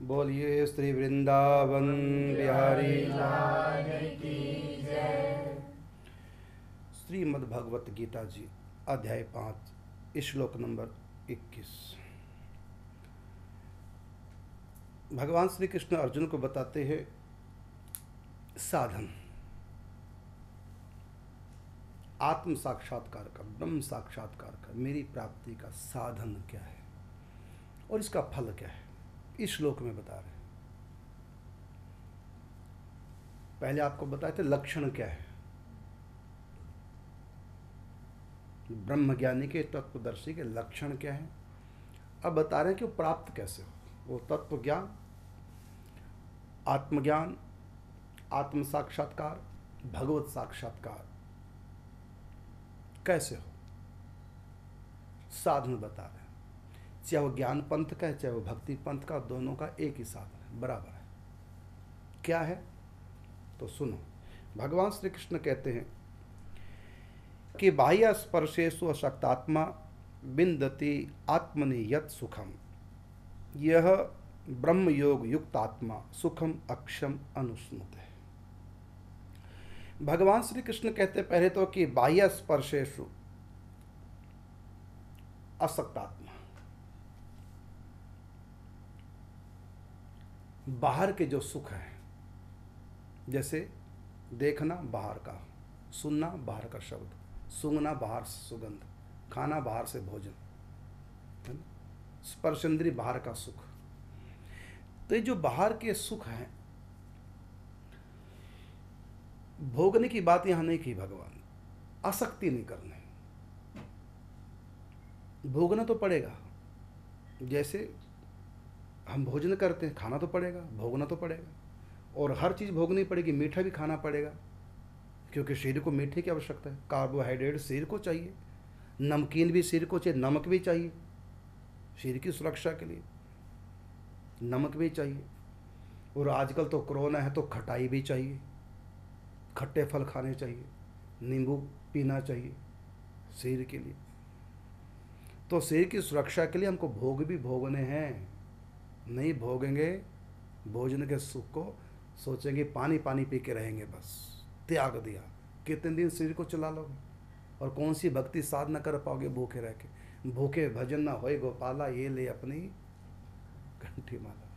बोलिए श्री वृंदावन बिहारी श्रीमद् भगवत गीता जी अध्याय 5 श्लोक नंबर 21। भगवान श्री कृष्ण अर्जुन को बताते हैं साधन, आत्म साक्षात्कार का, ब्रह्म साक्षात्कार का, मेरी प्राप्ति का साधन क्या है और इसका फल क्या है, इस श्लोक में बता रहे हैं। पहले आपको बताए थे लक्षण क्या है, ब्रह्मज्ञानी के, तत्वदर्शी के लक्षण क्या है। अब बता रहे हैं कि वो प्राप्त कैसे हो, वो तत्व ज्ञान, आत्मज्ञान, आत्म साक्षात्कार, भगवत साक्षात्कार कैसे हो, साधन बता रहे हैं। चाहे वो ज्ञान पंथ का है, चाहे वो भक्ति पंथ का, दोनों का एक ही साधन है, बराबर है। क्या है तो सुनो। भगवान श्री कृष्ण कहते हैं कि बाह्य स्पर्शेषु अशक्तात्मा बिंदति आत्मनि यत् सुखम, यह ब्रह्म योग युक्त आत्मा सुखम अक्षम अनुस्नुते है। भगवान श्री कृष्ण कहते पहले तो कि बाह्य स्पर्शेषु असक्तात्मा, बाहर के जो सुख है, जैसे देखना बाहर का, सुनना बाहर का शब्द, सूंघना बाहर से सुगंध, खाना बाहर से भोजन, स्पर्शेंद्रिय बाहर का सुख। तो ये जो बाहर के सुख हैं, भोगने की बात यहां नहीं की भगवान, आसक्ति नहीं करने, भोगना तो पड़ेगा। जैसे हम भोजन करते हैं, खाना तो पड़ेगा, भोगना तो पड़ेगा, और हर चीज़ भोगनी पड़ेगी। मीठा भी खाना पड़ेगा क्योंकि शरीर को मीठे की आवश्यकता है, कार्बोहाइड्रेट शरीर को चाहिए, नमकीन भी शरीर को चाहिए, नमक भी चाहिए शरीर की सुरक्षा के लिए, नमक भी चाहिए। और आजकल तो कोरोना है तो खटाई भी चाहिए, खट्टे फल खाने चाहिए, नींबू पीना चाहिए शरीर के लिए। तो शरीर की सुरक्षा के लिए हमको भोग भी भोगने हैं। नहीं भोगेंगे भोजन के सुख को, सोचेंगे पानी पानी पी के रहेंगे, बस त्याग दिया, कितने दिन शरीर को चला लोगे और कौन सी भक्ति साधना कर पाओगे भूखे रह के। भूखे भजन ना होए गोपाला, ये ले अपनी कंठी माला।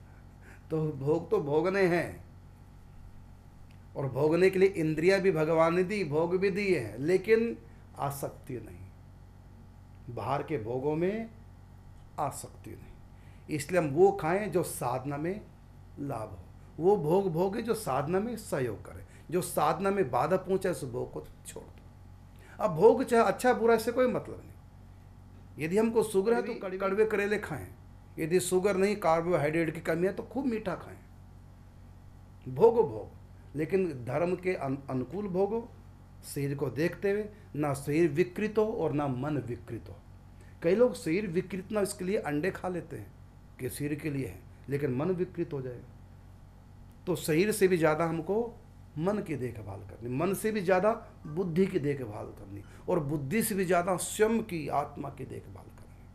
तो भोग तो भोगने हैं, और भोगने के लिए इंद्रियां भी भगवान ने दी, भोग भी दिए हैं, लेकिन आसक्ति नहीं, बाहर के भोगों में आसक्ति नहीं। इसलिए हम वो खाएं जो साधना में लाभ हो, वो भोग भोगे जो साधना में सहयोग करे, जो साधना में बाधा पहुंचे उस भोग को छोड़ दो। अब भोग चाहे अच्छा बुरा, इससे कोई मतलब नहीं। यदि हमको शुगर है तो कड़वे करेले खाएं, यदि शुगर नहीं, कार्बोहाइड्रेट की कमी है तो खूब मीठा खाएं। भोगो भोग, लेकिन धर्म के अनुकूल भोगो, शरीर को देखते हुए, ना शरीर विकृत हो और ना मन विकृत हो। कई लोग शरीर विकृत ना इसके लिए अंडे खा लेते हैं कि शरीर के लिए है, लेकिन मन विकृत हो जाएगा। तो शरीर से भी ज़्यादा हमको मन की देखभाल करनी, मन से भी ज़्यादा बुद्धि की देखभाल करनी, और बुद्धि से भी ज़्यादा स्वयं की आत्मा की देखभाल करनी।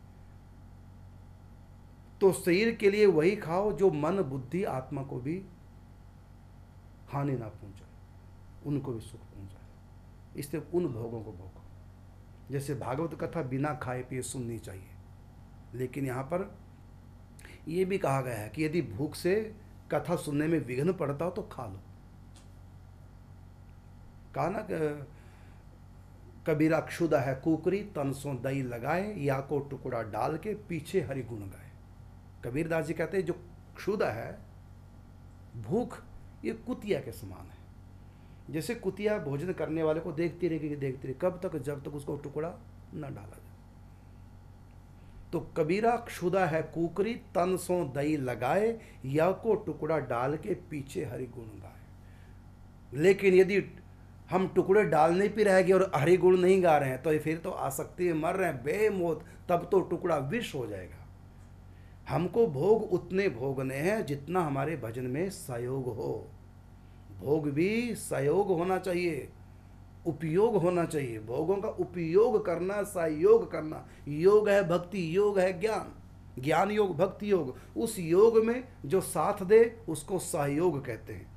तो शरीर के लिए वही खाओ जो मन बुद्धि आत्मा को भी हानि ना पहुंचाए, उनको भी सुख पहुंचाए। इसलिए उन भोगों को भोगो। जैसे भागवत कथा बिना खाए पिए सुननी चाहिए, लेकिन यहाँ पर यह भी कहा गया है कि यदि भूख से कथा सुनने में विघ्न पड़ता हो तो खा लो। कहा ना, कबीरा क्षुदा है कुकरी, तन सो दही लगाए, या को टुकड़ा डाल के पीछे हरि गुण गाए। कबीर दास जी कहते हैं जो क्षुदा है, भूख, ये कुतिया के समान है। जैसे कुतिया भोजन करने वाले को देखती रहेगी, देखती रहे, कब तक, जब तक उसको टुकड़ा न डाला जाए। तो कबीरा क्षुदा है कुकरी, तन सो दही लगाए, या को टुकड़ा डाल के पीछे हरि गुण गाए। लेकिन यदि हम टुकड़े डालने पे रह गए और हरि गुण नहीं गा रहे हैं तो फिर तो आसक्ति में मर रहे हैं बेमौत, तब तो टुकड़ा विष हो जाएगा। हमको भोग उतने भोगने हैं जितना हमारे भजन में सहयोग हो। भोग भी सहयोग होना चाहिए, उपयोग होना चाहिए। भोगों का उपयोग करना, सहयोग करना, योग है भक्ति, योग है ज्ञान। ज्ञान योग, भक्ति योग, उस योग में जो साथ दे उसको सहयोग कहते हैं।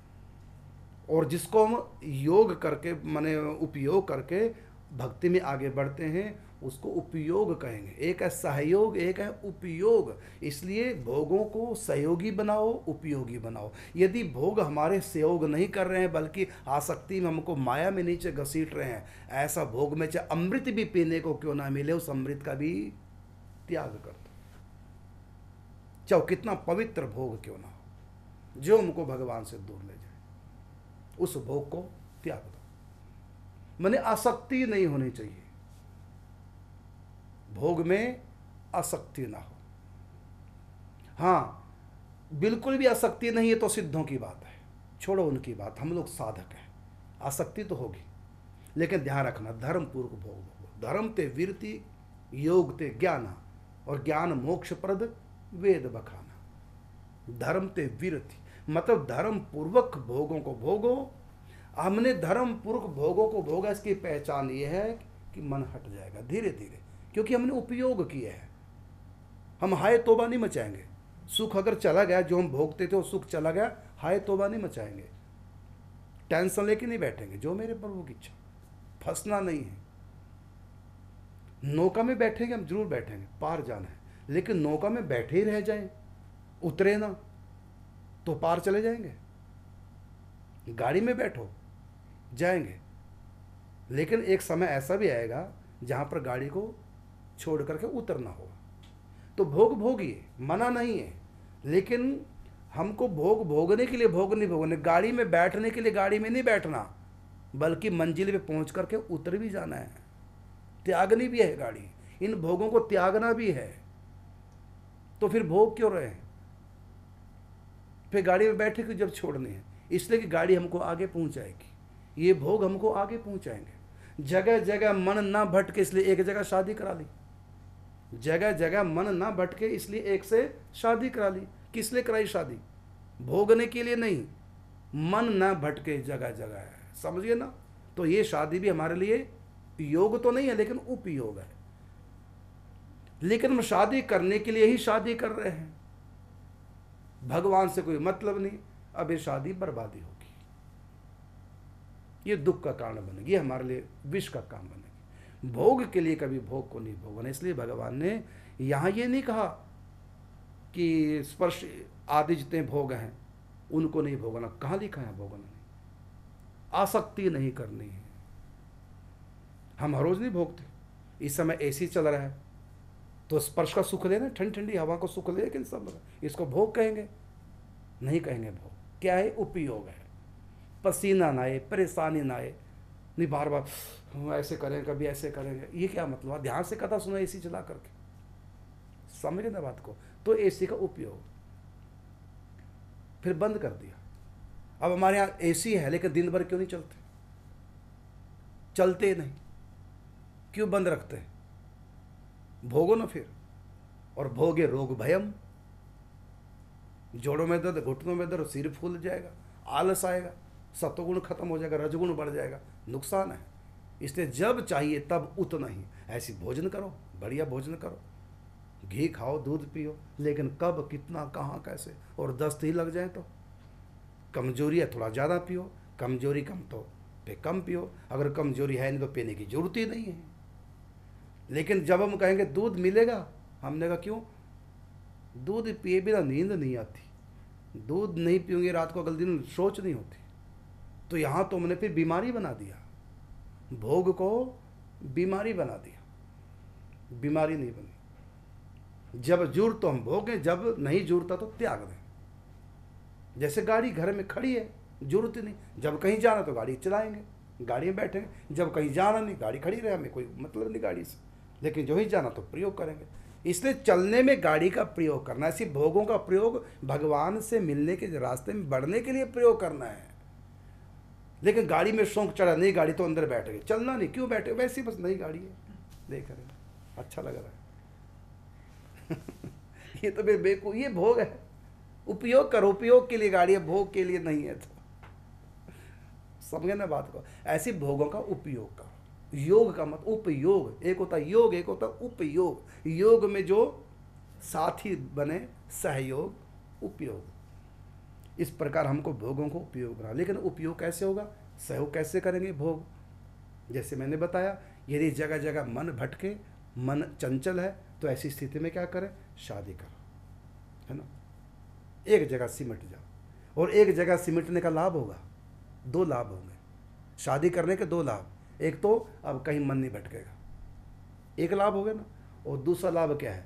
और जिसको हम योग करके माने उपयोग करके भक्ति में आगे बढ़ते हैं उसको उपयोग कहेंगे। एक है सहयोग, एक है उपयोग। इसलिए भोगों को सहयोगी बनाओ, उपयोगी बनाओ। यदि भोग हमारे सहयोग नहीं कर रहे हैं बल्कि आसक्ति में हमको माया में नीचे घसीट रहे हैं, ऐसा भोग में चाहे अमृत भी पीने को क्यों ना मिले उस अमृत का भी त्याग कर दो, चाहे कितना पवित्र भोग क्यों ना हो, जो हमको भगवान से दूर ले जाए, उस भोग को त्याग दो। माने आसक्ति नहीं होनी चाहिए, भोग में आसक्ति ना हो। हाँ, बिल्कुल भी आसक्ति नहीं है तो सिद्धों की बात है, छोड़ो उनकी बात, हम लोग साधक हैं। आसक्ति तो होगी लेकिन ध्यान रखना धर्म पूर्वक भोग भोगो। धर्म ते वीरति, योग ते ज्ञान, और ज्ञान मोक्ष प्रद वेद बखाना। धर्म ते वीरति मतलब धर्म पूर्वक भोगों को भोगो। हमने धर्म पूर्वक भोगों को भोगा, इसकी पहचान ये है कि मन हट जाएगा धीरे धीरे, क्योंकि हमने उपयोग किया है। हम हाय तोबा नहीं मचाएंगे। सुख अगर चला गया, जो हम भोगते थे वो सुख चला गया, हाय तोबा नहीं मचाएंगे, टेंशन लेके नहीं बैठेंगे, जो मेरे प्रभु की इच्छा। फंसना नहीं है। नौका में बैठेंगे, हम जरूर बैठेंगे, पार जाना है, लेकिन नौका में बैठे ही रह जाएं, उतरे ना तो पार चले जाएंगे। गाड़ी में बैठो, जाएंगे, लेकिन एक समय ऐसा भी आएगा जहां पर गाड़ी को छोड़ करके उतरना होगा। तो भोग भोगिए, मना नहीं है, लेकिन हमको भोग भोगने के लिए भोग नहीं भोगने, गाड़ी में बैठने के लिए गाड़ी में नहीं बैठना, बल्कि मंजिल पे पहुंच करके उतर भी जाना है। त्यागनी भी है गाड़ी, इन भोगों को त्यागना भी है। तो फिर भोग क्यों रहे हैं? फिर गाड़ी में बैठे क्यों जब छोड़नी है? इसलिए कि गाड़ी हमको आगे पहुंचाएगी, ये भोग हमको आगे पहुंचाएंगे। जगह जगह मन ना भटके इसलिए एक जगह शादी करा ली, जगह जगह मन ना भटके इसलिए एक से शादी करा ली। किस लिए कराई शादी? भोगने के लिए नहीं, मन ना भटके जगह जगह है, समझिए ना। तो ये शादी भी हमारे लिए योग तो नहीं है लेकिन उपयोग है। लेकिन हम शादी करने के लिए ही शादी कर रहे हैं, भगवान से कोई मतलब नहीं। अब ये शादी बर्बादी होगी, ये दुख का कारण बनेगी, ये हमारे लिए विष का काम बनेगी। भोग के लिए कभी भोग को नहीं भोगना। इसलिए भगवान ने यहाँ ये नहीं कहा कि स्पर्श आदि जितने भोग हैं उनको नहीं भोगना। कहाँ लिखा है भोगना नहीं? आसक्ति नहीं करनी है। हम हर रोज नहीं भोगते। इस समय एसी चल रहा है तो स्पर्श का सुख लेना, ठंडी ठंडी हवा को सुख ले, लेकिन सब इसको भोग कहेंगे? नहीं कहेंगे भोग। क्या है? उपयोग है। पसीना ना आए, परेशानी ना आए, नहीं बार बार हम ऐसे करेंगे कभी ऐसे करेंगे, ये क्या मतलब? ध्यान से कथा सुना एसी चला करके, समझे ना बात को। तो एसी का उपयोग फिर बंद कर दिया। अब हमारे यहाँ एसी है लेकिन दिन भर क्यों नहीं चलते? चलते नहीं, क्यों बंद रखते हैं? भोगो ना फिर। और भोगे रोग भयम, जोड़ों में दर्द, घुटनों में दर्द, सिर फूल जाएगा, आलस आएगा, सत्वगुण खत्म हो जाएगा, रजगुण बढ़ जाएगा, नुकसान है। इसलिए जब चाहिए तब उतना ही ऐसी भोजन करो, बढ़िया भोजन करो, घी खाओ, दूध पियो, लेकिन कब, कितना, कहाँ, कैसे। और दस्त ही लग जाए तो कमजोरी है, थोड़ा ज़्यादा पियो, कमजोरी कम तो पे कम पियो, अगर कमजोरी है नहीं तो पीने की जरूरत ही नहीं है। लेकिन जब हम कहेंगे दूध मिलेगा, हमने कहा क्यों? दूध पिए बिना नींद नहीं आती, दूध नहीं पियोगे रात को, अगले दिन सोच नहीं होती। तो यहाँ तो हमने फिर बीमारी बना दिया, भोग को बीमारी बना दिया। बीमारी नहीं बनी। जब जरूरत तो हम भोगें, जब नहीं जरूरत तो त्याग दें। जैसे गाड़ी घर में खड़ी है, जरूरत ही नहीं, जब कहीं जाना तो गाड़ी चलाएंगे, गाड़ी में बैठेंगे, जब कहीं जाना नहीं गाड़ी खड़ी रहे, हमें कोई मतलब नहीं गाड़ी से, लेकिन जो ही जाना तो प्रयोग करेंगे। इसलिए चलने में गाड़ी का प्रयोग करना, ऐसी भोगों का प्रयोग भगवान से मिलने के रास्ते में बढ़ने के लिए प्रयोग करना है। लेकिन गाड़ी में शौक चढ़ा, नहीं गाड़ी तो अंदर बैठ गए, चलना नहीं, क्यों बैठे? वैसे ही बस नई गाड़ी है, देख रहे हैं अच्छा लग रहा है ये तो बेवकूफ, ये भोग है। उपयोग करो, उपयोग के लिए गाड़ी है, भोग के लिए नहीं है। तो समझे ना बात को। ऐसी भोगों का उपयोग करो। योग का मत उपयोग, एक होता योग, एक होता उपयोग। योग में जो साथी बने सहयोग उपयोग। इस प्रकार हमको भोगों को उपयोग बना, लेकिन उपयोग कैसे होगा, सहयोग कैसे करेंगे भोग। जैसे मैंने बताया, यदि जगह जगह मन भटके, मन चंचल है, तो ऐसी स्थिति में क्या करें, शादी करो, है ना। एक जगह सिमट जाओ। और एक जगह सिमटने का लाभ होगा, दो लाभ होंगे शादी करने के, दो लाभ। एक तो अब कहीं मन नहीं भटकेगा, एक लाभ हो गया ना। और दूसरा लाभ क्या है,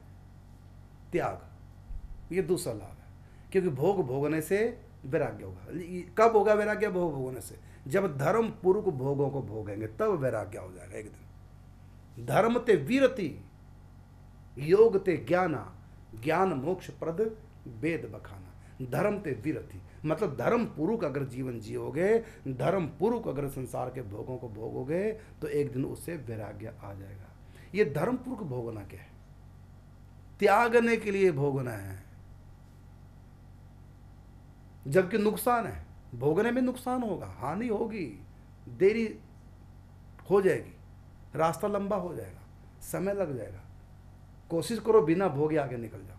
त्याग, ये दूसरा लाभ है। क्योंकि भोग भोगने से वैराग्य होगा। कब होगा वैराग्य, भोग भोगने से। जब धर्म पूर्वक भोगों को भोगेंगे तब वैराग्य हो जाएगा एक दिन। धर्म ते वीरति, योग ते ज्ञाना, ज्ञान मोक्ष प्रद वेद बखाना। धर्म ते वीरति मतलब धर्म पूर्वक अगर जीवन जियोगे, धर्म पूर्वक अगर संसार के भोगों को भोगोगे, तो एक दिन उससे वैराग्य आ जाएगा। ये धर्म पूर्वक भोगना क्या है, त्यागने के लिए भोगना है। जबकि नुकसान है, भोगने में नुकसान होगा, हानि होगी, देरी हो जाएगी, रास्ता लंबा हो जाएगा, समय लग जाएगा। कोशिश करो बिना भोगे आगे निकल जाओ।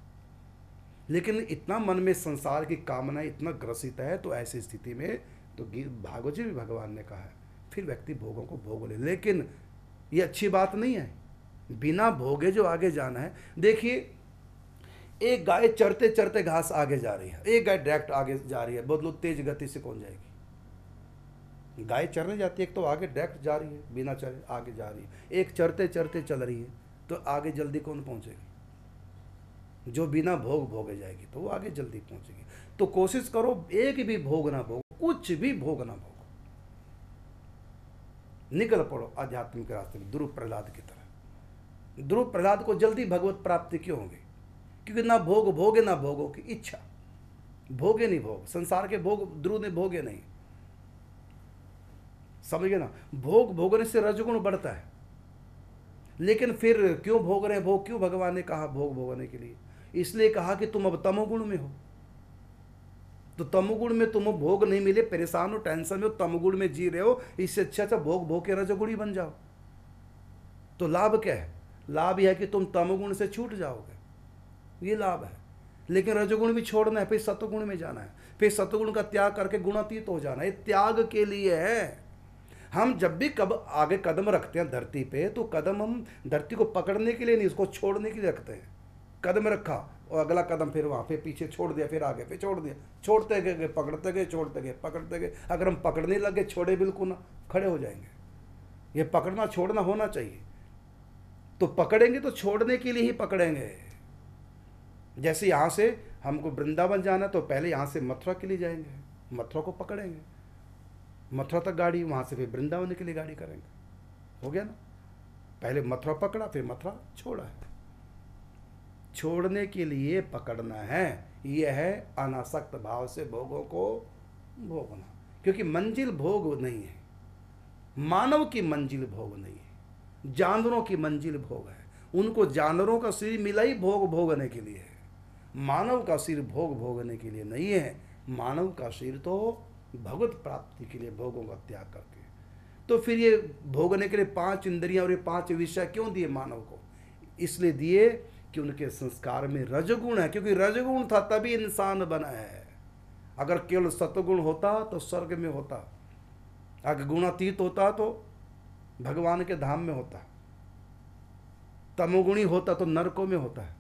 लेकिन इतना मन में संसार की कामना इतना ग्रसित है, तो ऐसी स्थिति में तो भागवत जी भी भगवान ने कहा है, फिर व्यक्ति भोगों को भोग ले। लेकिन ये अच्छी बात नहीं है, बिना भोगे जो आगे जाना है। देखिए, एक गाय चरते चरते घास आगे जा रही है, एक गाय डायरेक्ट आगे जा रही है, बहुत लोग तेज गति से कौन जाएगी। गाय चरने जाती है, एक तो आगे डायरेक्ट जा रही है, बिना चरे आगे जा रही है, एक चरते चरते चल रही है, तो आगे जल्दी कौन पहुंचेगी, जो बिना भोग भोगे जाएगी, तो वो आगे जल्दी पहुंचेगी। तो कोशिश करो एक भी भोग ना भोगो, कुछ भी भोग ना भोगो, निकल पड़ो आध्यात्मिक रास्ते में, ध्रुव प्रहलाद की तरह। ध्रुव प्रहलाद को जल्दी भगवत प्राप्ति क्यों होगी, क्योंकि ना भोग भोगे ना भोगों की इच्छा, भोगे नहीं भोग, संसार के भोग ध्रुव ने भोगे नहीं, समझ गए ना। भोग भोगने से रजगुण बढ़ता है, लेकिन फिर क्यों भोग रहे भोग, क्यों भगवान ने कहा भोग भोगने के लिए, इसलिए कहा कि तुम अब तमोगुण में हो, तो तमोगुण में तुम भोग नहीं मिले, परेशान हो, टेंशन में हो, तमोगुण में जी रहे हो, इससे अच्छा भोग भोग के रजगुणी बन जाओ। तो लाभ क्या है, लाभ यह है कि तुम तमोगुण से छूट जाओगे, ये लाभ है। लेकिन रजोगुण भी छोड़ना है, फिर सतोगुण में जाना है, फिर सतोगुण का त्याग करके गुणातीत हो जाना है। त्याग के लिए है। हम जब भी कब आगे कदम रखते हैं धरती पे, तो कदम हम धरती को पकड़ने के लिए नहीं, उसको छोड़ने के लिए रखते हैं। कदम रखा और अगला कदम फिर वहाँ पे पीछे छोड़ दिया, फिर आगे पे छोड़ दिया, छोड़ते गए, पकड़ते गए, छोड़ते गए, पकड़ते गए। अगर हम पकड़ने लगे, छोड़े बिल्कुल ना, खड़े हो जाएंगे। ये पकड़ना छोड़ना होना चाहिए। तो पकड़ेंगे तो छोड़ने के लिए ही पकड़ेंगे। जैसे यहाँ से हमको वृंदावन जाना, तो पहले यहाँ से मथुरा के लिए जाएंगे, मथुरा को पकड़ेंगे, मथुरा तक गाड़ी, वहाँ से फिर वृंदावन के लिए गाड़ी करेंगे, हो गया ना। पहले मथुरा पकड़ा, फिर मथुरा छोड़ा है। छोड़ने के लिए पकड़ना है, यह है अनासक्त भाव से भोगों को भोगना। क्योंकि मंजिल भोग नहीं है, मानव की मंजिल भोग नहीं है, जानवरों की मंजिल भोग है। उनको जानवरों का सिर मिला ही भोग भोगने के लिए है, मानव का सिर भोग भोगने के लिए नहीं है। मानव का सिर तो भगवत प्राप्ति के लिए भोगों का त्याग करके। तो फिर ये भोगने के लिए 5 इंद्रियां और ये 5 विषय क्यों दिए मानव को, इसलिए दिए कि उनके संस्कार में रजगुण है। क्योंकि रजगुण था तभी इंसान बना है। अगर केवल सतगुण होता तो स्वर्ग में होता, अगर गुणातीत होता तो भगवान के धाम में होता, तमोगुणी होता तो नरकों में होता है।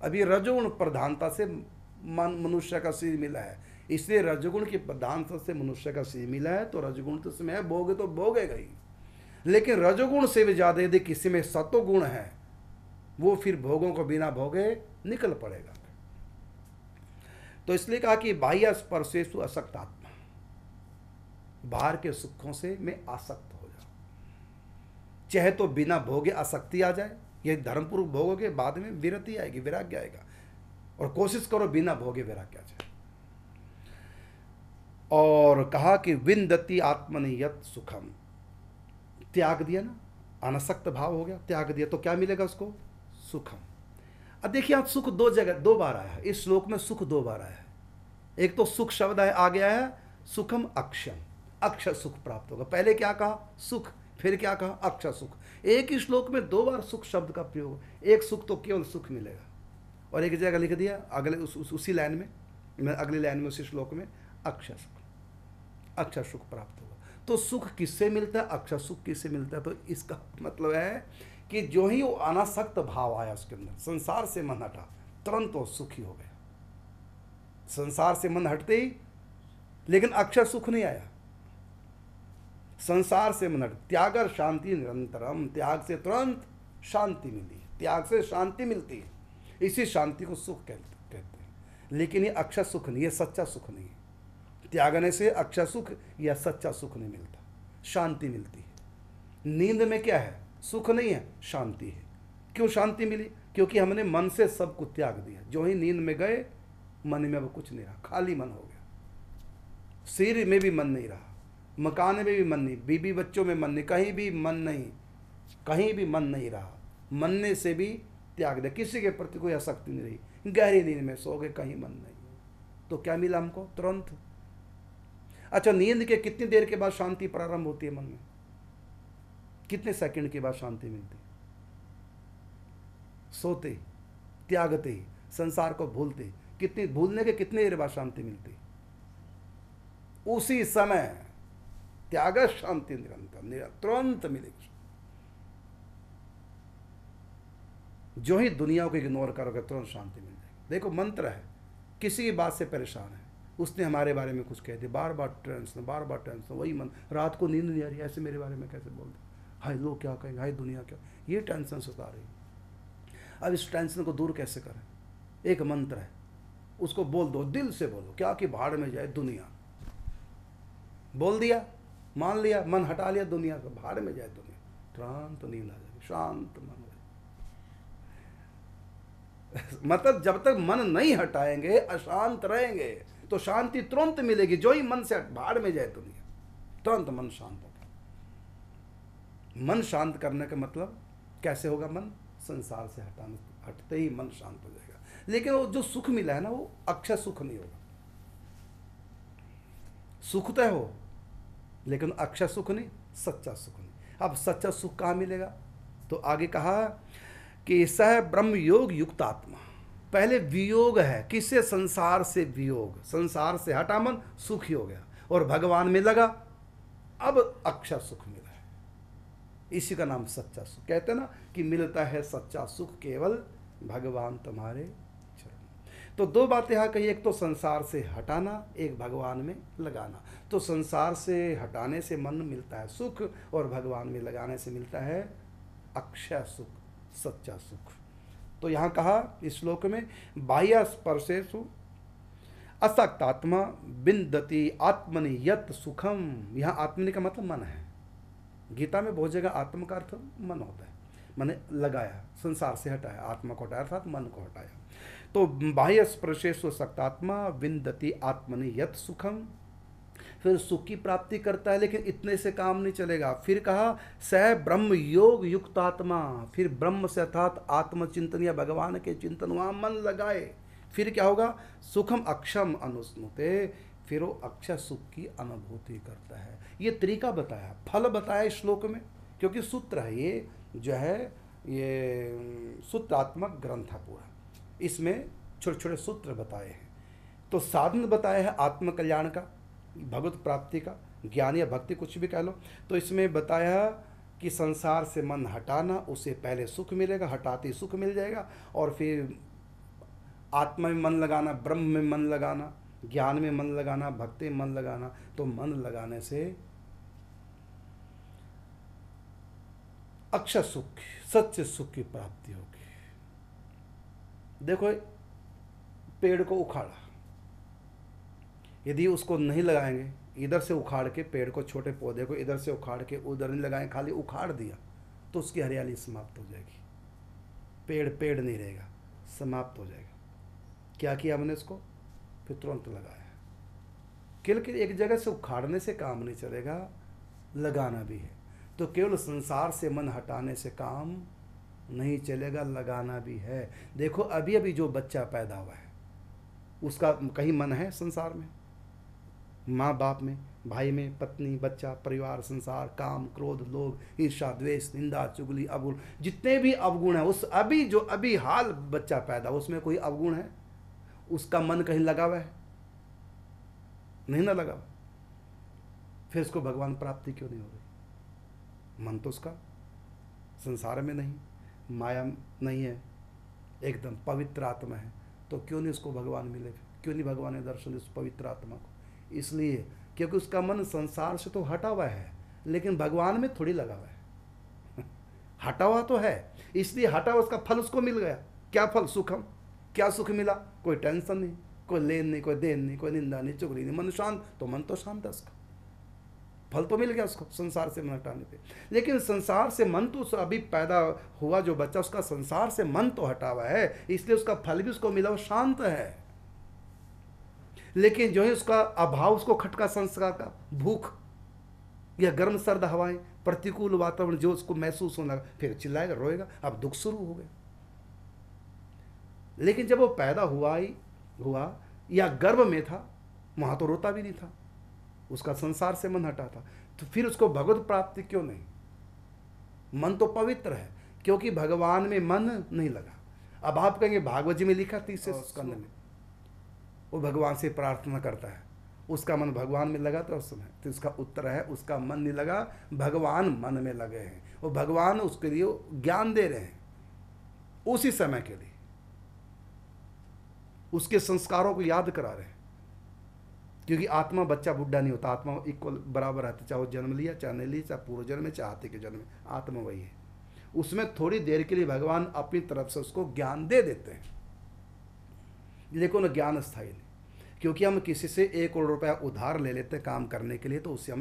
अभी रजोगुण प्रधानता से मनुष्य का सिर मिला है, इसलिए रजगुण की प्रधानता से मनुष्य का सिर मिला है। तो रजगुण तो इसमें है, भोगे तो भोगेगा ही। लेकिन रजोगुण से भी ज्यादा यदि किसी में सतोगुण है, वो फिर भोगों को बिना भोगे निकल पड़ेगा। तो इसलिए कहा कि बाह्य स्पर्शेषु असक्त आत्मा, बाहर के सुखों से मैं आसक्त हो जाऊं। चाहे तो बिना भोगे आसक्ति आ जाए, ये धर्मपूर्वक भोगोगे, बाद में विरति आएगी, वैराग्य आएगा। और कोशिश करो बिना भोगे वैराग्य आ जाए। और कहा कि विंदति आत्मनि यत् सुखम, त्याग दिया ना, अनासक्त भाव हो गया, त्याग दिया तो क्या मिलेगा उसको, सुखम। अब देखिए आप, सुख दो जगह 2 बार आया है इस श्लोक में, सुख 2 बार आया है। एक तो सुख शब्द है, आ गया है सुखम अक्षम, अक्षय सुख प्राप्त होगा। पहले क्या कहा, सुख, फिर क्या कहा, अक्षय सुख। एक ही श्लोक में 2 बार सुख शब्द का प्रयोग। एक सुख तो केवल सुख मिलेगा, और एक जगह लिख दिया अगले उसी लाइन में, अगली लाइन में, उसी श्लोक में, अक्षय सुख, अक्षय सुख प्राप्त होगा। तो सुख किससे मिलता है, अक्षय सुख किससे मिलता है? तो इसका मतलब है कि जो ही वो अनासक्त भाव आया उसके अंदर, संसार से मन हटा, तुरंत वो सुखी हो गया। संसार से मन हटते ही, लेकिन अक्षय सुख नहीं आया। संसार से मन हट, त्यागर शांति निरंतरम, त्याग से तुरंत शांति मिली, त्याग से शांति मिलती है, इसी शांति को सुख कहते हैं। लेकिन ये अक्षय सुख नहीं, ये सच्चा सुख नहीं है। त्यागने से अक्षय सुख या सच्चा सुख नहीं मिलता, शांति मिलती है। नींद में क्या है? सुख नहीं है, शांति है। क्यों शांति मिली? क्योंकि हमने मन से सब कुछ त्याग दिया। जो ही नींद में गए, मन में अब कुछ नहीं रहा, खाली मन हो गया। सिर में भी मन नहीं रहा, मकान में भी मन नहीं, बीबी बच्चों में मन नहीं, कहीं भी मन नहीं, कहीं भी मन नहीं रहा। मनने से भी त्याग दिया, किसी के प्रति कोई आसक्ति नहीं रही। गहरी नींद में सो गए, कहीं मन नहीं। तो क्या मिला हमको? तुरंत। अच्छा, नींद के कितनी देर के बाद शांति प्रारंभ होती है मन में? कितने सेकंड के बाद शांति मिलती? सोते, त्यागते, संसार को भूलते, कितनी भूलने के कितने देर बाद शांति मिलती? उसी समय। त्याग शांति निरंतर, तुरंत मिलेगी। जो ही दुनिया को इग्नोर करोगे, तुरंत शांति मिल जाएगी। देखो, मंत्र है, किसी बात से परेशान है, उसने हमारे बारे में कुछ कह दिया, बार बार टेंशन, बार बार टेंशन, वही मन, रात को नींद नहीं आ रही, ऐसे मेरे बारे में कैसे बोल दे, हाय लोग क्या कहेंगे, हाय दुनिया क्या, ये टेंशन सता रही। अब इस टेंशन को दूर कैसे करें? एक मंत्र है, उसको बोल दो, दिल से बोलो, क्या कि भाड़ में जाए दुनिया। बोल दिया, मान लिया, मन हटा लिया दुनिया से, भाड़ में जाए दुनिया, तुरंत नींद आ जाएगी, शांत मन हो। मतलब जब तक मन नहीं हटाएंगे, अशांत रहेंगे, तो शांति तुरंत मिलेगी। जो ही मन से भाड़ में जाए दुनिया, तुरंत मन शांत होगा। मन शांत करने का मतलब कैसे होगा? मन संसार से हटते ही मन शांत हो जाएगा। लेकिन वो जो सुख मिला है ना, वो अक्षय सुख नहीं होगा। सुख तो हो, लेकिन अक्षय सुख नहीं, सच्चा सुख नहीं। अब सच्चा सुख कहाँ मिलेगा? तो आगे कहा कि सह ब्रह्म योग युक्त आत्मा। पहले वियोग है, किससे? संसार से वियोग, संसार से हटा मन, सुखी हो गया और भगवान में लगा, अब अक्षय सुख मिला है। इसी का नाम सच्चा सुख। कहते हैं ना कि मिलता है सच्चा सुख केवल भगवान तुम्हारे चरण। तो दो बातें यहाँ कही, एक तो संसार से हटाना, एक भगवान में लगाना। तो संसार से हटाने से मन मिलता है सुख, और भगवान में लगाने से मिलता है अक्षय सुख, सच्चा सुख। तो यहाँ कहा इस श्लोक में, बाह्य स्पर्शेषु असक्तात्मा विन्दति आत्मनि यत् सुखम। यहाँ आत्मनि का मतलब मन है। गीता में बहुत जगह आत्म का अर्थ मन होता है, मैंने लगाया, संसार से हटाया, आत्मा को हटाया अर्थात मन को हटाया। तो बाह्य स्पर्शेषु असक्तात्मा विन्दति आत्मनि यत् सुखम, फिर सुख की प्राप्ति करता है। लेकिन इतने से काम नहीं चलेगा। फिर कहा सह ब्रह्म योग युक्त आत्मा, फिर ब्रह्म से अर्थात आत्मचिंतन या भगवान के चिंतन, वहाँ मन लगाए। फिर क्या होगा? सुखम अक्षम अनुस्नुते, फिर वो अक्षय सुख की अनुभूति करता है। ये तरीका बताया, फल बताया इस श्लोक में, क्योंकि सूत्र है ये, जो है ये सूत्रात्मक ग्रंथ है पूरा, इसमें छोटे छोटे सूत्र बताए हैं। तो साधन बताया है आत्मकल्याण का, भगवत प्राप्ति का, ज्ञान या भक्ति कुछ भी कह लो। तो इसमें बताया कि संसार से मन हटाना, उसे पहले सुख मिलेगा, हटाते ही सुख मिल जाएगा, और फिर आत्मा में मन लगाना, ब्रह्म में मन लगाना, ज्ञान में मन लगाना, भक्ति में मन लगाना। तो मन लगाने से अक्षय सुख, सच्चे सुख की प्राप्ति होगी। देखो, पेड़ को उखाड़ा, यदि उसको नहीं लगाएंगे, इधर से उखाड़ के पेड़ को, छोटे पौधे को इधर से उखाड़ के उधर नहीं लगाएं, खाली उखाड़ दिया, तो उसकी हरियाली समाप्त हो जाएगी, पेड़ पेड़ नहीं रहेगा, समाप्त हो जाएगा। क्या किया हमने इसको? फिर तुरंत लगाया। केवल एक जगह से उखाड़ने से काम नहीं चलेगा, लगाना भी है। तो केवल संसार से मन हटाने से काम नहीं चलेगा, लगाना भी है। देखो, अभी अभी जो बच्चा पैदा हुआ है, उसका कहीं मन है संसार में? माँ बाप में, भाई में, पत्नी, बच्चा, परिवार, संसार, काम, क्रोध, लोभ, ईर्ष्या, द्वेष, निंदा, चुगली, अवगुण, जितने भी अवगुण हैं, उस अभी जो अभी हाल बच्चा पैदा उसमें कोई अवगुण है? उसका मन कहीं लगा हुआ है? नहीं ना लगा हुआ। फिर उसको भगवान प्राप्ति क्यों नहीं हो रही? मन तो उसका संसार में नहीं, माया नहीं है, एकदम पवित्र आत्मा है, तो क्यों नहीं उसको भगवान मिले? क्यों नहीं भगवान ने दर्शन उस पवित्र आत्मा को? इसलिए क्योंकि उसका मन संसार से तो हटा हुआ है, लेकिन भगवान में थोड़ी लगा हुआ है। हटा हुआ तो है, इसलिए हटा हुआ उसका फल उसको मिल गया। क्या फल? सुखम। क्या सुख मिला? कोई टेंशन नहीं, कोई लेन नहीं, कोई देन नहीं, कोई निंदा नहीं, चुगली नहीं, मन शांत। तो मन तो शांत है उसका, फल तो मिल गया उसको संसार से मन हटाने पे। लेकिन संसार से मन तो अभी पैदा हुआ जो बच्चा, उसका संसार से मन तो हटा हुआ है, इसलिए उसका फल भी उसको मिला, वो शांत है। लेकिन जो है उसका अभाव, उसको खटका संस्कार का, भूख या गर्म सर्द हवाएं, प्रतिकूल वातावरण जो उसको महसूस होने लगा, फिर चिल्लाएगा, रोएगा, अब दुख शुरू हो गया। लेकिन जब वो पैदा हुआ या गर्भ में था, वहां तो रोता भी नहीं था, उसका संसार से मन हटा था। तो फिर उसको भगवत प्राप्ति क्यों नहीं? मन तो पवित्र है, क्योंकि भगवान में मन नहीं लगा। अब आप कहेंगे भागवत जी में लिखा 30 स्कंद में, वो भगवान से प्रार्थना करता है, उसका मन भगवान में लगा तो उस समय, तो उसका उत्तर है उसका मन नहीं लगा, भगवान मन में लगे हैं। वो भगवान उसके लिए ज्ञान दे रहे हैं उसी समय के लिए, उसके संस्कारों को याद करा रहे हैं। क्योंकि आत्मा बच्चा बुढ़ा नहीं होता, आत्मा इक्वल बराबर रहती, चाहे वो जन्म लिया चाहे नहीं लिया, चाहे पूर्व जन्म में चाहे हाथी के जन्म में, आत्मा वही है। उसमें थोड़ी देर के लिए भगवान अपनी तरफ से उसको ज्ञान दे देते हैं, लेकिन ज्ञान स्थायी नहीं। क्योंकि हम किसी से 1 करोड़ रुपया उधार ले लेते हैं काम करने के लिए, तो उससे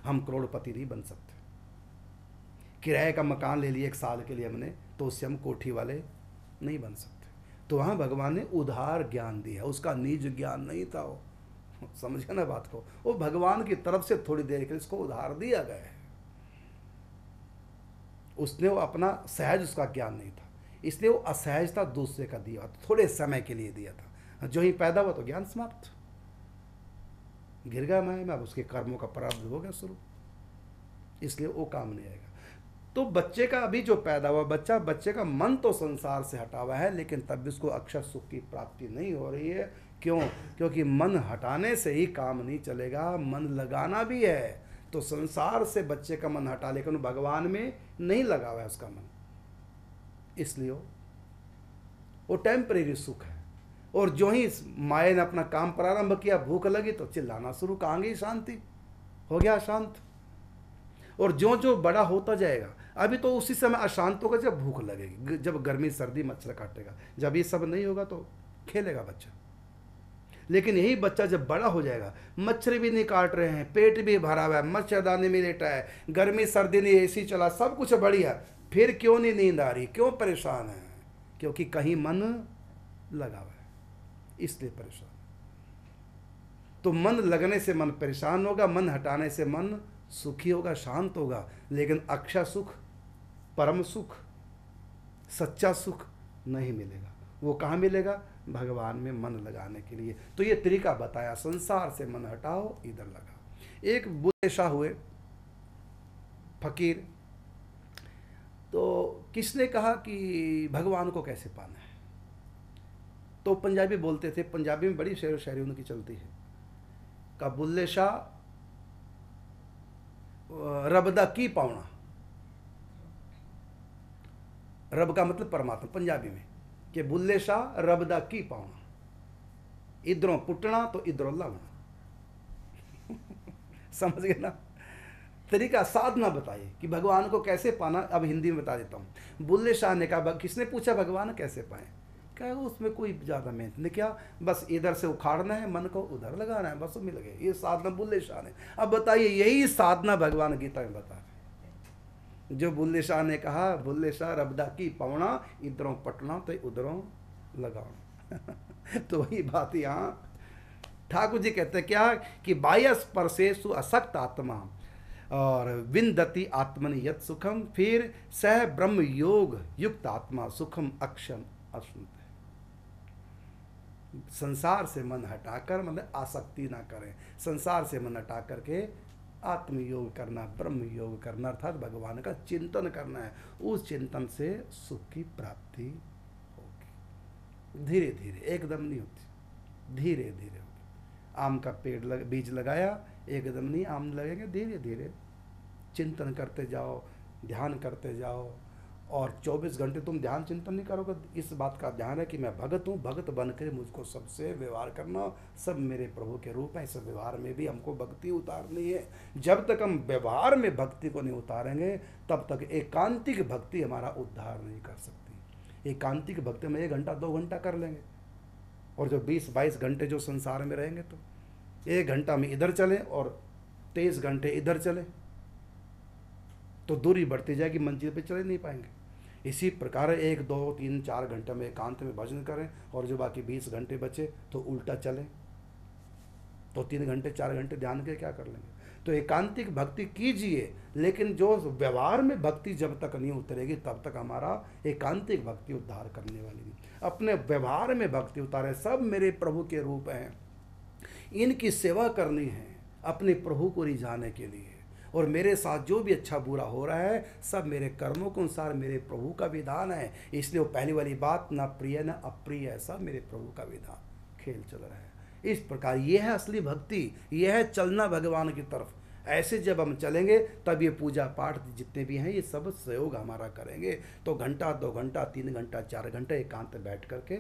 हम करोड़पति नहीं बन सकते। किराए का मकान ले लिया 1 साल के लिए हमने, तो उससे हम कोठी वाले नहीं बन सकते। तो वहाँ भगवान ने उधार ज्ञान दिया, उसका निज ज्ञान नहीं था वो, समझे ना बात को? वो भगवान की तरफ से थोड़ी देर के लिए उसको उधार दिया गया है। उसने वो अपना सहज, उसका ज्ञान नहीं था, इसलिए वो असहजता दूसरे का दिया, थोड़े समय के लिए दिया था। जो ही पैदा हुआ तो ज्ञान समाप्त, गिर गया माया में, अब उसके कर्मों का प्रारब्ध हो गया शुरू, इसलिए वो काम नहीं आएगा। तो बच्चे का अभी जो पैदा हुआ बच्चे का मन तो संसार से हटा हुआ है, लेकिन तब भी उसको अक्षर सुख की प्राप्ति नहीं हो रही है। क्यों? क्योंकि मन हटाने से ही काम नहीं चलेगा, मन लगाना भी है। तो संसार से बच्चे का मन हटा, लेकिन भगवान में नहीं लगा हुआ है उसका मन, इसलिए वो टेम्परेरी सुख है। और जो ही माया ने अपना काम प्रारंभ किया, भूख लगी तो चिल्लाना शुरू, कहांगे शांति हो गया, शांत। और जो जो बड़ा होता जाएगा, अभी तो उसी समय अशांत होगा जब भूख लगेगी, जब गर्मी सर्दी मच्छर काटेगा। जब ये सब नहीं होगा तो खेलेगा बच्चा। लेकिन यही बच्चा जब बड़ा हो जाएगा, मच्छर भी नहीं काट रहे हैं, पेट भी भरा हुआ है, मच्छरदानी में लेटा है, गर्मी सर्दी नहीं, एसी चला, सब कुछ बढ़िया, फिर क्यों नहीं नींद आ रही? क्यों परेशान है? क्योंकि कहीं मन लगा हुआ है, इसलिए परेशान। तो मन लगने से मन परेशान होगा, मन हटाने से मन सुखी होगा, शांत होगा। लेकिन अक्षय सुख, परम सुख, सच्चा सुख नहीं मिलेगा। वो कहाँ मिलेगा? भगवान में मन लगाने के लिए। तो ये तरीका बताया, संसार से मन हटाओ, इधर लगाओ। एक बुल्ले शाह हुए फकीर, तो किसने कहा कि भगवान को कैसे पाना है? तो पंजाबी बोलते थे, पंजाबी में बड़ी शेर व शायरी उनकी चलती है, का बुल्ले शाह रब दा की पाउना। रब का मतलब परमात्मा पंजाबी में, कि बुल्ले शाह रब दा की पाउना, इधरों पुटना तो इधरों लावना। समझ गए ना? तरीका, साधना बताइए कि भगवान को कैसे पाना। अब हिंदी में बता देता हूँ। बुल्ले शाह ने कहा, किसने पूछा भगवान कैसे पाए? क्या उसमें कोई ज़्यादा मेहनत नहीं, क्या बस इधर से उखाड़ना है, मन को उधर लगाना है, बस मिल गए। ये साधना बुल्ले शाह ने। अब बताइए, यही साधना भगवान गीता में बता रहे। जो बुल्ले शाह ने कहा, बुल्ले शाह रबदा की पवना, इधरों पटना तो उधरों लगाना। तो वही बात यहाँ ठाकुर जी कहते हैं क्या, कि बाह्य स्पर्शेषु असक्त आत्मा और विंदति आत्मनि यत सुखम, फिर सह ब्रह्म योग युक्त आत्मा सुखम अक्षम अश्नुत। संसार से मन हटाकर, मतलब आसक्ति ना करें, संसार से मन हटा करके आत्मयोग करना, ब्रह्म योग करना, अर्थात भगवान का चिंतन करना है। उस चिंतन से सुख की प्राप्ति होगी। धीरे धीरे, एकदम नहीं होती, धीरे धीरे होगी। आम का बीज लगाया, एकदम नहीं आम लगेंगे, धीरे धीरे चिंतन करते जाओ, ध्यान करते जाओ। और 24 घंटे तुम ध्यान चिंतन नहीं करोगे, इस बात का ध्यान है कि मैं भगत हूँ, भगत बनकर मुझको सबसे व्यवहार करना, सब मेरे प्रभु के रूप हैं, इस व्यवहार में भी हमको भक्ति उतारनी है। जब तक हम व्यवहार में भक्ति को नहीं उतारेंगे, तब तक एकांतिक भक्ति हमारा उद्धार नहीं कर सकती। एकांतिक भक्ति में 1 घंटा 2 घंटा कर लेंगे, और जो 20-22 घंटे जो संसार में रहेंगे, तो 1 घंटा में इधर चले और 23 घंटे इधर चले, तो दूरी बढ़ती जाएगी, मंजिल पे चले नहीं पाएंगे। इसी प्रकार 1, 2, 3, 4 घंटे में एकांत में भजन करें, और जो बाकी 20 घंटे बचे तो उल्टा चलें, तो 3 घंटे 4 घंटे ध्यान के क्या कर लेंगे। तो एकांतिक भक्ति कीजिए, लेकिन जो व्यवहार में भक्ति जब तक नहीं उतरेगी, तब तक हमारा एकांतिक भक्ति उद्धार करने वाली नहीं। अपने व्यवहार में भक्ति उतारे, सब मेरे प्रभु के रूप हैं, इनकी सेवा करनी है अपने प्रभु को रिझाने के लिए, और मेरे साथ जो भी अच्छा बुरा हो रहा है, सब मेरे कर्मों के अनुसार मेरे प्रभु का विधान है। इसलिए वो पहली वाली बात, ना प्रिय न अप्रिय है, सब मेरे प्रभु का विधान, खेल चल रहा है। इस प्रकार ये है असली भक्ति, यह है चलना भगवान की तरफ। ऐसे जब हम चलेंगे, तब ये पूजा पाठ जितने भी हैं, ये सब सहयोग हमारा करेंगे। तो घंटा 2 घंटा 3 घंटा 4 घंटा एकांत बैठ करके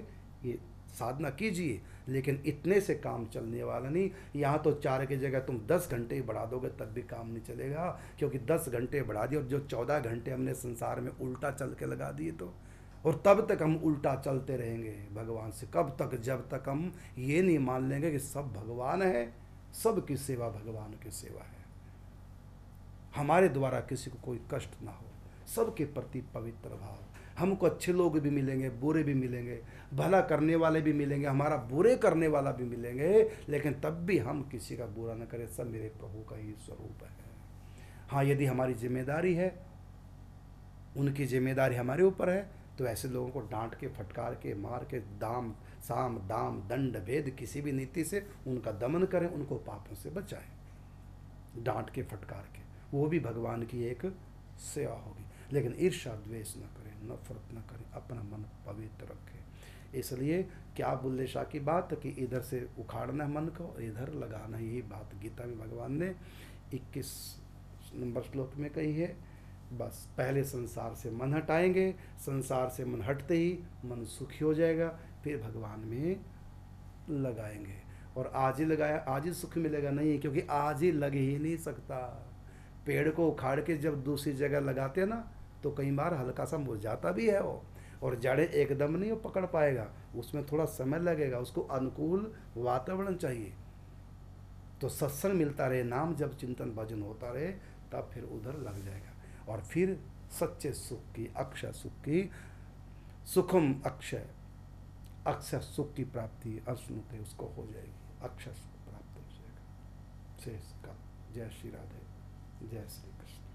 ये साधना कीजिए, लेकिन इतने से काम चलने वाला नहीं। यहाँ तो 4 की जगह तुम 10 घंटे ही बढ़ा दोगे, तब भी काम नहीं चलेगा, क्योंकि 10 घंटे बढ़ा दिए, और जो 14 घंटे हमने संसार में उल्टा चल के लगा दिए, तो और तब तक हम उल्टा चलते रहेंगे भगवान से। कब तक? जब तक हम ये नहीं मान लेंगे कि सब भगवान है, सबकी सेवा भगवान की सेवा है, हमारे द्वारा किसी को कोई कष्ट ना हो, सबके प्रति पवित्र भाव। हमको अच्छे लोग भी मिलेंगे, बुरे भी मिलेंगे, भला करने वाले भी मिलेंगे, हमारा बुरे करने वाला भी मिलेंगे, लेकिन तब भी हम किसी का बुरा न करें, सब मेरे प्रभु का ही स्वरूप है। हाँ, यदि हमारी जिम्मेदारी है, उनकी जिम्मेदारी हमारे ऊपर है, तो ऐसे लोगों को डांट के, फटकार के, मार के, साम दाम दंड भेद किसी भी नीति से उनका दमन करें, उनको पापों से बचाएं, डांट के, फटकार के। वो भी भगवान की एक सेवा होगी। लेकिन ईर्ष्या द्वेष न करें, नफरत न करें, अपना मन पवित्र रखें। इसलिए क्या बुल्ले शाह की बात कि इधर से उखाड़ना मन को, इधर लगाना, यही बात गीता में भगवान ने 21 नंबर श्लोक में कही है। बस पहले संसार से मन हटाएंगे, संसार से मन हटते ही मन सुखी हो जाएगा, फिर भगवान में लगाएंगे। और आज ही लगाया आज ही सुख मिलेगा नहीं, क्योंकि आज ही लग ही नहीं सकता। पेड़ को उखाड़ के जब दूसरी जगह लगाते हैं ना, तो कई बार हल्का सा मुरझाता भी है वो, और जड़ें एकदम नहीं वो पकड़ पाएगा, उसमें थोड़ा समय लगेगा, उसको अनुकूल वातावरण चाहिए। तो सत्संग मिलता रहे, नाम जब चिंतन भजन होता रहे, तब फिर उधर लग जाएगा, और फिर सच्चे सुख की, अक्षय सुख की, सुखम अक्षय सुख की प्राप्ति अश्नुते उसको हो जाएगी, अक्षय सुख प्राप्त हो जाएगा। शेष का जय श्री राधे, जय श्री कृष्ण।